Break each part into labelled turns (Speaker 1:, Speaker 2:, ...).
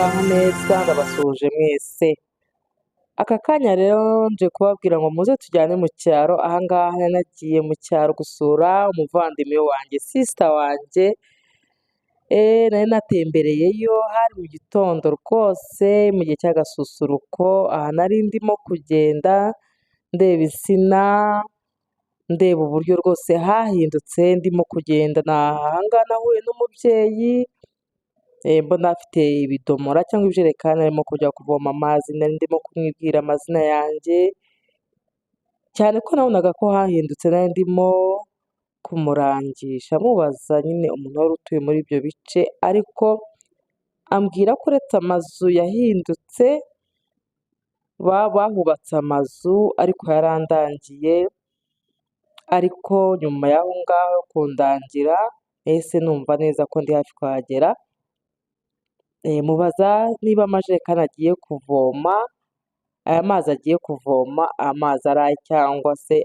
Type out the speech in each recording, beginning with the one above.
Speaker 1: muraho neza ndabasuhuje mwese. Aka kanya rero nje kubabwira ngo muze tujyane mu cyaro, aha ngaha nari nagiye mu cyaro gusura umuvandimwe wanjye, sister wanjye, nari natembereyeyo hari mu gitondo rwose mu gihe cy'agasusuruko, aha nari ndimo kugenda ndeba insina, ndeba uburyo rwose hahindutse ndimo kugenda, aha ngaha nahuye n'umubyeyi mbona afite ibidomora cyangwa ibijerekani arimo kujya kuvoma amazi, nari ndimo kumubwira amazina yanjye, cyane ko nabonaga ko hahindutse, nari ndimo kumurangisha mubaza nyine umuntu wari utuye muri ibyo bice, ariko ambwira ko uretse amazu yahindutse bahubatse amazu ariko yarandangiye, ariko nyuma y'aho ngaho kundangira nahise numva neza ko ndi hafi kuhagera, mubaza niba amajerekani agiye kuvoma, aya mazi agiye kuvoma amazi ari aye cyangwa se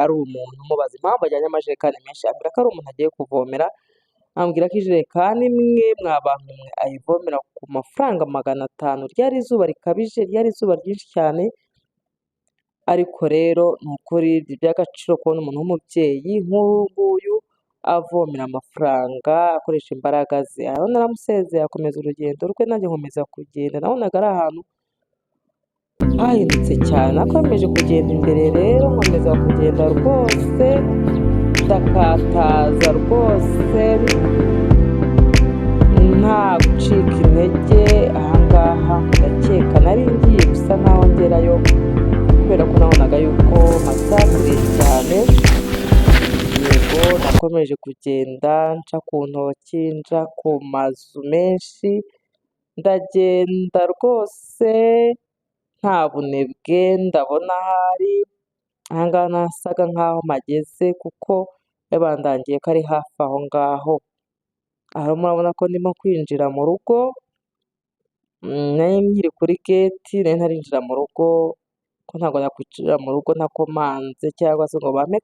Speaker 1: ari umuntu, mubaza impamvu ajyanye amajerekani menshi, ambwira ko ari umuntu agiye kuvomera, ambwira ko ijerekani imwe mwa bantu mwe ayivomera ku mafaranga 500, ryari izuba rikabije, ryari izuba ryinshi cyane, ariko rero ni ukuri iby'agaciro kubona umuntu w'umubyeyi nk'uyu nguyu avomera amafaranga akoresha imbaraga ze, aho naramusezeye akomeza urugendo rwe, nanjye nkomeza kugenda, nabonaga ari ahantu hahindutse cyane, nakomeje kugenda imbere rero nkomeza kugenda rwose ndakataza rwose nta gucika intege, aha ngaha ndakeka nari ngiye gusa nkaho ngerayo kubera ko nabonaga yuko hasatiriye cyane, yego nakomeje kugenda nca ku ntoki, nca ku mazu menshi, ndagenda rwose nta bunebwe, ndabona ahari, aha ngaha nasaga nkaho mpageze kuko yabandangiye ko ari hafi aho ngaho, aha murabona ko ndimo kwinjira mu rugo, nari nkiri kuri geti, nari ntarinjira mu rugo, ko ntabwo nakwinjira mu rugo ntakomanze cyangwa se ngo bampe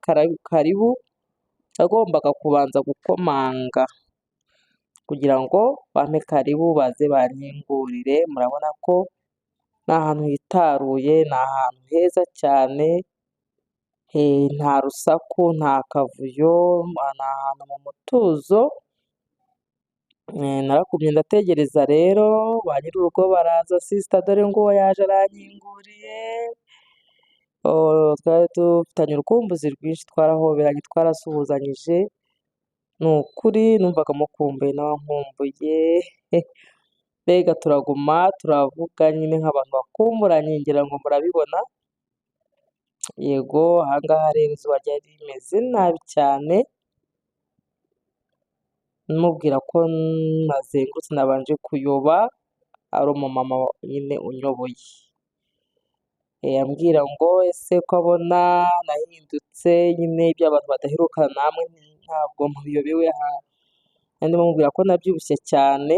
Speaker 1: karibu, nagombaga kubanza gukomanga kugira ngo bampe karibu baze bankingurire, murabona ko ni ahantu hitaruye, ni ahantu heza cyane, nta rusaku, nta kavuyo, ni ahantu mu mutuzo, naragumye ndategereza rero, ba nyir'urugo baraza, sister dore nguwo yaje arankinguriye, twari dufitanye urukumbuzi rwinshi, twarahoberanye, twarasuhuzanyije, ni ukuri numvaga mukumbuye nawe ankumbuye, mbega turaguma turavuga nyine nk'abantu bakumburanye, ngira ngo murabibona, yego aha ngaha rero izuba ryari rimeze nabi cyane, mubwira ko nazengurutse nabanje kuyoba, ari umumama nyine unyoboye, ambwira ngo ese ko abona nahindutse nyine ibyo abantu badaherukana namwe ntabwo mubiyobewe, ndimo mubwira ko nabyibushye cyane,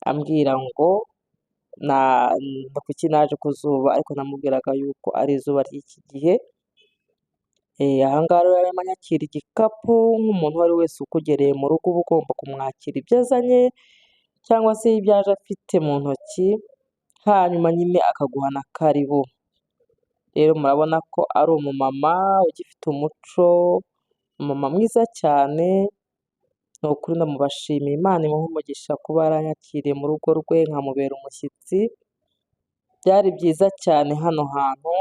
Speaker 1: ambwira ngo kuki naje ku zuba, ariko namubwiraga yuko ari izuba ry'iki gihe, aha ngaha rero yarimo anyakira igikapu nk'umuntu uwo ari we wese ukugereye mu rugo, uba ugomba kumwakira ibyo azanye cyangwa se ibyo aje afite mu ntoki, hanyuma nyine akaguha na karibu, rero murabona ko ari umumama ugifite umuco, umumama mwiza cyane, ni ukuri ndamubashimiye, Imana imuhe umugisha kuba yaranyakiriye mu rugo rwe nkamubera umushyitsi, byari byiza cyane hano hantu,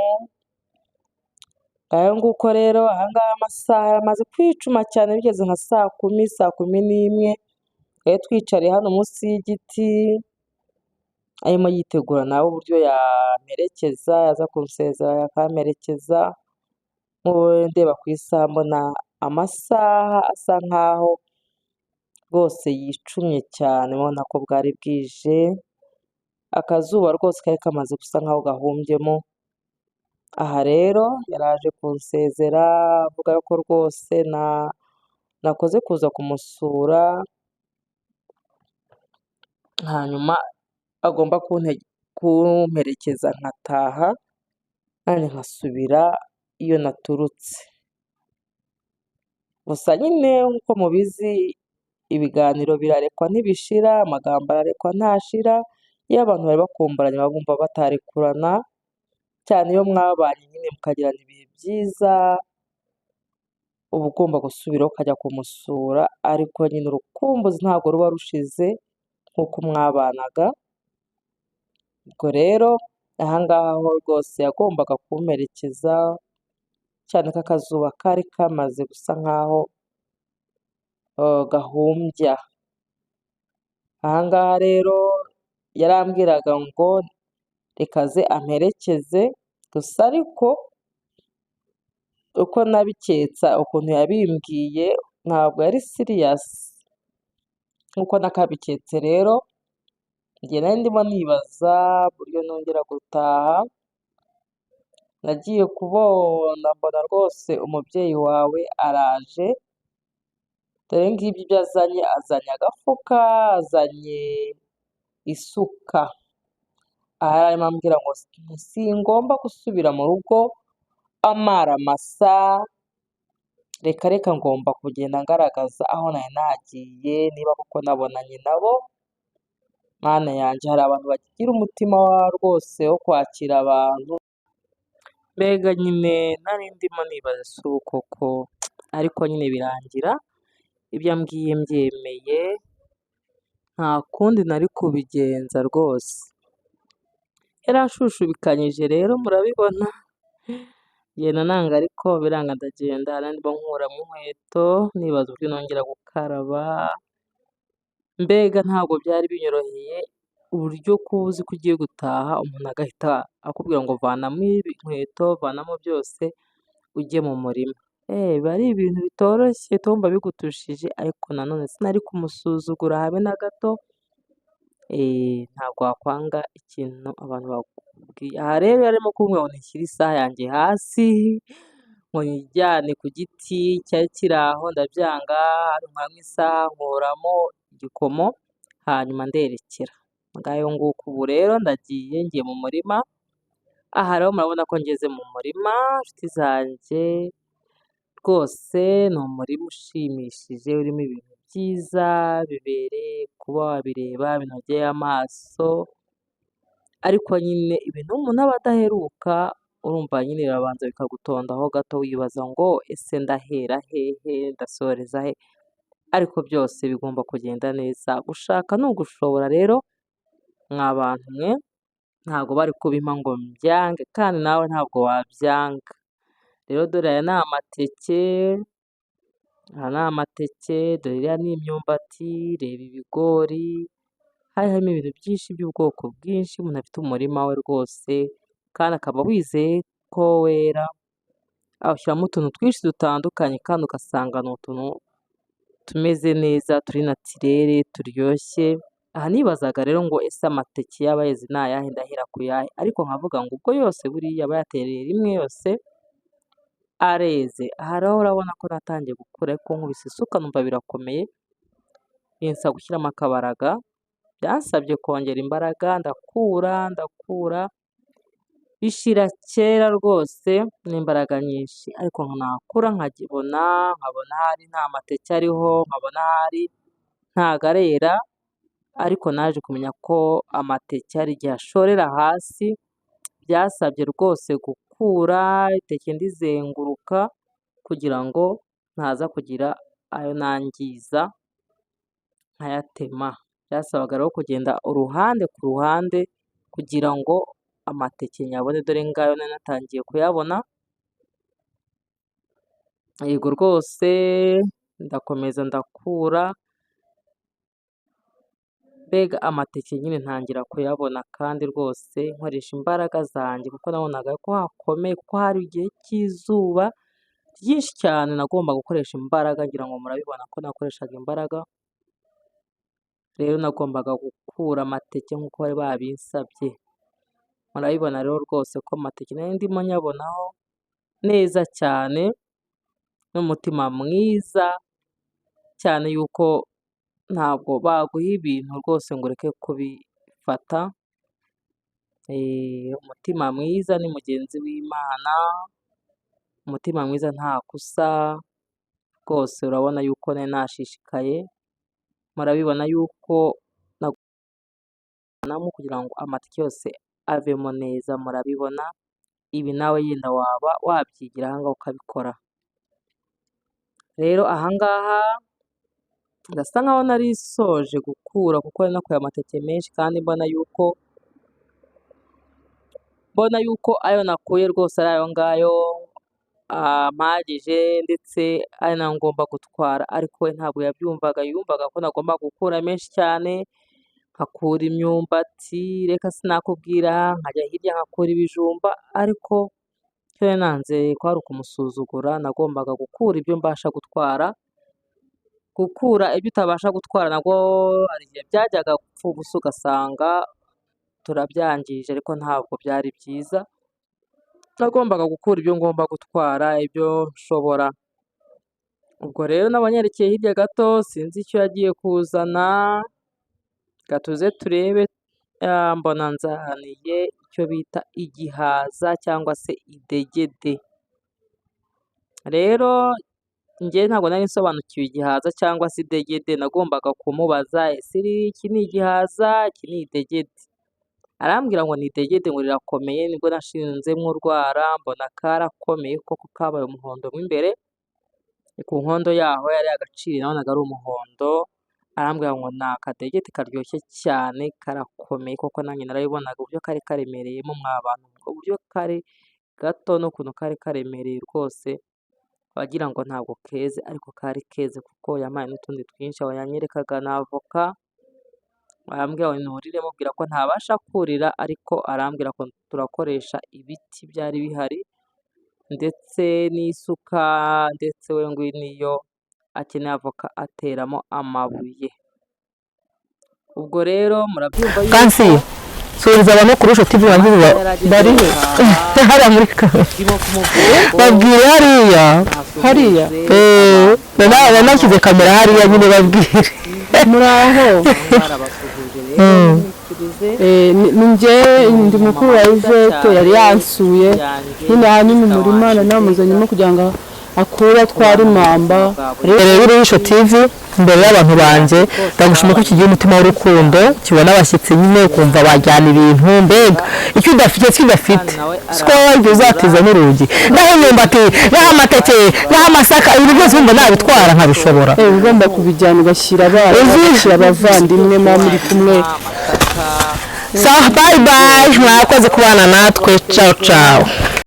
Speaker 1: ngayo nguko rero aha ngaha amasaha yamaze kwicuma cyane, bigeze nka saa 10, 11, twari twicariye hano munsi y'igiti, arimo yitegura nawe uburyo yamperekeza, yaza kunsezera akamperekeza, ndeba ku isaha mbona amasaha asa nkaho rwose yicumye cyane, ubona ko bwari bwije, akazuba rwose kari kamaze gusa nkaho gahumbyemo, aha rero yaraje kunsezera avuga ko rwose nakoze kuza kumusura, hanyuma agomba kumperekeza nkataha, nanjye nkasubira iyo naturutse, gusa nyine nk'uko mubizi ibiganiro birarekwa ntibishira, amagambo ararekwa ntashira, iyo abantu bari bakumburanye baba bumva batarekurana, cyane iyo mwabanye nyine mukagirana ibihe byiza, uba ugomba gusubiraho ukajya kumusura, ariko nyine urukumbuzi ntabwo ruba rushize nk'uko mwabanaga, ubwo rero aha ngaha ho rwose yagombaga kumperekeza, cyane ko akazuba kari kamaze gusa nk'aho gahumbya. Aha ngaha rero yarambwiraga ngo reka aze amperekeze, gusa ariko uko nabiketsa ukuntu yabimbwiye ntabwo yari siriyasi nk'uko nakabiketse rero, njye nari ndimo nibaza uburyo nongera gutaha, nagiye kubona mbona rwose umubyeyi wawe araje, dore ngibyo ibyo azanye, azanye agafuka, azanye isuka. Aha yari arimo ambwira ngo singomba gusubira mu rugo amara masa, reka ngomba kugenda ngaragaza aho nari nagiye, niba koko nabonanye nabo, Mana yanjye hari abantu bagira umutima rwose wo kwakira abantu, mbega nyine nari ndimo nibaza si ubu koko, ariko nyine birangira ibyo ambwiye mbyemeye, nta kundi nari kubigenza rwose. Yaranshushubikanije rero murabibona, ngenda nanga ariko biranga ndagenda, nari ndimo nkuramo inkweto, nibaza uburyo nongera gukaraba, mbega ntabwo byari binyoroheye, uburyo kuba uzi ko ugiye gutaha umuntu agahita akubwira ngo vanamo inkweto, vanamo byose ujye mu murima. Biba ari ibintu bitoroshye tumva bigutushije, ariko nanone sinari kumusuzugura habe na gato, ntabwo wakwanga ikintu abantu bakubwiye. Aha rero yari arimo kumbwira ngo nishyire isaha yanjye hasi, ngo nyijyane ku giti cyari kiri aho, ndabyanga, nkuramo isaha, nkuramo igikomo, hanyuma nderekera. Ngayo nguko ubu rero ndagiye, ngiye mu murima, aha rero murabona ko ngeze mu murima nshuti zanjye, rwose ni umurima ushimishije urimo ibintu byiza bibereye kuba wabireba, binogeye amaso, ariko nyine ibintu umuntu aba adaheruka, urumva nyine birabanza bikagutondaho gato, wibaza ngo ese ndahera hehe, ndasoreza he, ariko byose bigomba kugenda neza. Gushaka ni ugushobora rero, mwa bantu mwe, ntabwo bari kubimpa ngo mbyange, kandi nawe ntabwo wabyanga. Rero dore aya ni amateke, aha ni amateke, dore iriya ni imyumbati, reba ibigori, hari harimo ibintu byinshi by'ubwoko bwinshi, umuntu afite umurima we rwose, kandi akaba wizeye ko wera, awushyiramo utuntu twinshi dutandukanye, kandi ugasanga ni utuntu tumeze neza, turi natirere, turyoshye. Aha nibazaga rero ngo ese amateke yaba yeze ni ayahe, ndahera ku yahe, ariko nkavuga ngo ubwo yose buriya aba yatereye rimwe yose areze. Aha rero urabona ko natangiye gukura, ariko nkubise isuka numva birakomeye, binsaba gushyiramo akabaraga, byansabye kongera imbaraga, ndakura, bishira kera rwose n'imbaraga nyinshi, ariko nakura nkabona ahari nta mateke ariho, nkabona ahari ntago arera, ariko naje kumenya ko amateke hari igihe ashorera hasi, byasabye rwose gukura iteke ndizenguruka, kugira ngo ntaza kugira ayo nangiza nkayatema. Byasabaga rero kugenda uruhande ku ruhande, kugira ngo amateke nyabone, dore ngayo nari natangiye kuyabona, yego rwose ndakomeza ndakura, mbega amateke nyine ntangira kuyabona, kandi rwose nkoresha imbaraga zanjye, kuko nabonaga ko hakomeye, kuko hari igihe cy'izuba ryinshi cyane, nagomba gukoresha imbaraga, ngira ngo murabibona ko nakoreshaga imbaraga, rero nagombaga gukura amateke nk'uko bari babinsabye. Murabibona rero rwose ko amateke nari ndimo nyabonaho neza cyane, n'umutima mwiza cyane, yuko ntabwo baguha ibintu rwose ngo ureke kubifata, umutima mwiza ni mugenzi w'Imana, umutima mwiza ntakusa, rwose urabona yuko nari nashishikaye, murabibona yuko nagukanamo kugira ngo amateke yose avemo neza, murabibona. Ibi nawe yenda waba wabyigira ahangaha ukabikora. Rero ahangaha ndasa nkaho nari soje gukura kuko nari nakuye amateke menshi kandi mbona yuko ayo nakuye rwose ari ayo ngayo mpagije ndetse ari nayo ngomba gutwara, ariko we ntabwo yabyumvaga, yumvaga ko nagomba gukura menshi cyane, nkakura imyumbati, reka sinakubwira, nkajya hirya nkakura ibijumba, ariko icyo nanze kwari ukumusuzugura. Nagombaga gukura ibyo mbasha gutwara. Gukura ibyo utabasha gutwara nabwo hari igihe byajyaga gupfa ubusa ugasanga turabyangije, ariko ntabwo byari byiza. Nagombaga gukura ibyo ngomba gutwara, ibyo nshobora. Ubwo rero nabanyerekeye hirya gato, sinzi icyo yagiye kuzana, gatuze turebe. Mbona nzaniye icyo bita igihaza cyangwa se idegede. Rero njye ntabwo nari nsobanukiwe igihaza cyangwa se idegede, nagombaga kumubaza ese iki ni igihaza, iki ni idegede. Arambwira ngo ni idegede, ngo rirakomeye. Nibwo nashinzemo urwara, mbona karakomeye koko, kabaye umuhondo mo imbere, ku nkondo yaho yari agaciro nabonaga ari umuhondo. Arambwira ngo ni akadegede karyoshye cyane, karakomeye koko. Nanjye narabibonaga uburyo kari karemereyemo mwa bantu, uburyo kari gato n'ukuntu kari karemereye rwose, wagira ngo ntabwo keze, ariko kari keze kuko yampaye n'utundi twinshi. Aho yanyerekaga na avoka, arambwira ngo nurire, mubwira ko ntabasha kurira, ariko arambwira ko turakoresha ibiti byari bihari ndetse n'isuka, ndetse we ngo niyo akeneye avoka ateramo amabuye. Ubwo rero murabyumva yuko
Speaker 2: subiza abantu kuri TV bari hariya muri babwire hariya nashyize kamera hariya nyine babwire
Speaker 3: muraho. Ninjye ndi mukuru wa Ivete, yari yansuye nyine hanyuma umurima namuzanyemo kugira ngo akura atwara impamba.
Speaker 2: Rero Ijisho TV imbere y'abantu banjye ndagushima ko kigiye umutima w'urukundo, kibona abashyitsi nyine ukumva bajyana ibintu, mbega icyo udafite kidafite siko wajya uzatiza n'urugi. Naho imyumbati, naho amateke, naho amasaka, ibintu byose wumva nabitwara nkabishobora.
Speaker 3: Ugomba kubijyana ugashyira abavandimwe muba muri kumwe.
Speaker 2: So bye bye, mwakoze kubana natwe. Ciao ciao.